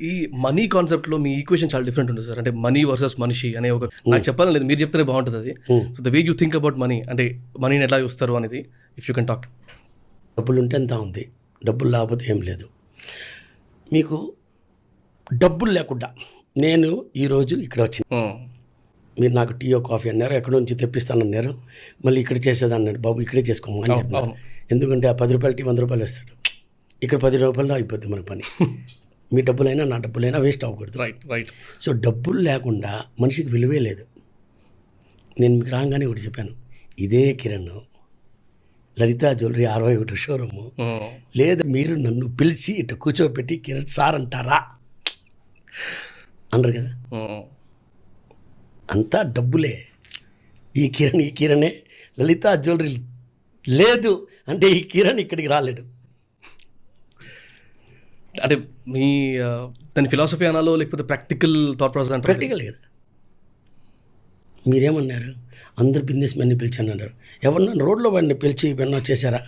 ఈ మనీ కాన్సెప్ట్లో మీ ఈక్వేషన్ చాలా డిఫరెంట్ ఉంటుంది సార్. అంటే మనీ వర్సెస్ మనిషి అనే ఒక నాకు చెప్పాలని లేదు, మీరు చెప్తేనే బాగుంటుంది అది. So the way you think about money, అంటే మనీని ఎట్లా చూస్తారు అనేది, ఇఫ్ యూ కెన్ టాక్. డబ్బులు ఉంటే ఎంత ఉంది, డబ్బులు లేకపోతే ఏం లేదు. మీకు డబ్బులు లేకుండా నేను ఈరోజు ఇక్కడ వచ్చింది, మీరు నాకు టీయో కాఫీ అన్నారు, ఎక్కడి నుంచి తెప్పిస్తానన్నారు, మళ్ళీ ఇక్కడ చేసేదన్నాడు, బాబు ఇక్కడే చేసుకోమని అని చెప్పాను. ఎందుకంటే ఆ 10 రూపాయలు టీ 100 రూపాయలు వేస్తాడు, ఇక్కడ 10 రూపాయలు అయిపోద్ది మన పని. మీ డబ్బులైనా నా డబ్బులైనా వేస్ట్ అవ్వకూడదు. రైట్. సో డబ్బులు లేకుండా మనిషికి విలువే లేదు. నేను మీకు రాగానే ఒకటి చెప్పాను, ఇదే కిరణ్ లలితా జ్యువెలరీ 61 షోరూము, లేదా మీరు నన్ను పిలిచి ఇటు కూర్చోబెట్టి కిరణ్ సార్ అంటారా అన్నారు కదా, అంతా డబ్బులే. ఈ కిరణే లలితా జ్యువెలరీ లేదు అంటే ఈ కిరణ్ ఇక్కడికి రాలేడు. అంటే మీ దాని ఫిలాసఫీ అనాలో లేకపోతే ప్రాక్టికల్ థాట్ ప్రాసెస్ అంటే? ప్రాక్టికల్ కదా. మీరేమన్నారు, అందరు బిజినెస్ మెన్ని పిలిచాను అన్నారు, ఎవరన్నా రోడ్లో వాడిని పిలిచి ఇవన్నీ చేశారా?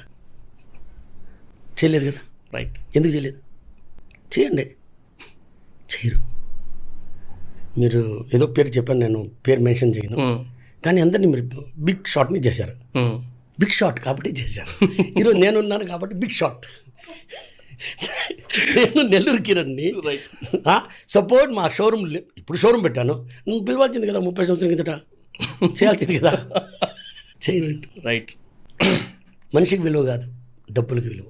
చేయలేదు కదా. రైట్. ఎందుకు చేయలేదు? చేయండి. చేయరు. మీరు ఏదో పేరు చెప్పాను, నేను పేరు మెన్షన్ చేయను, కానీ అందరినీ మీరు బిగ్ షాట్ని చేశారు. బిగ్ షాట్ కాబట్టి చేశారు. ఈరోజు నేనున్నాను కాబట్టి బిగ్ షాట్. నేను నెల్లూరు కిరణ్ని. సపోర్ట్ మా షోరూమ్ ఇప్పుడు షోరూమ్ పెట్టాను, నువ్వు పిలవాల్సింది కదా 30 సంవత్సరం కిందట, చేయాల్సింది కదా. చేయలేదు. రైట్. మనిషికి విలువ కాదు, డబ్బులకి విలువ.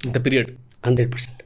ఇంత పీరియడ్ 100%.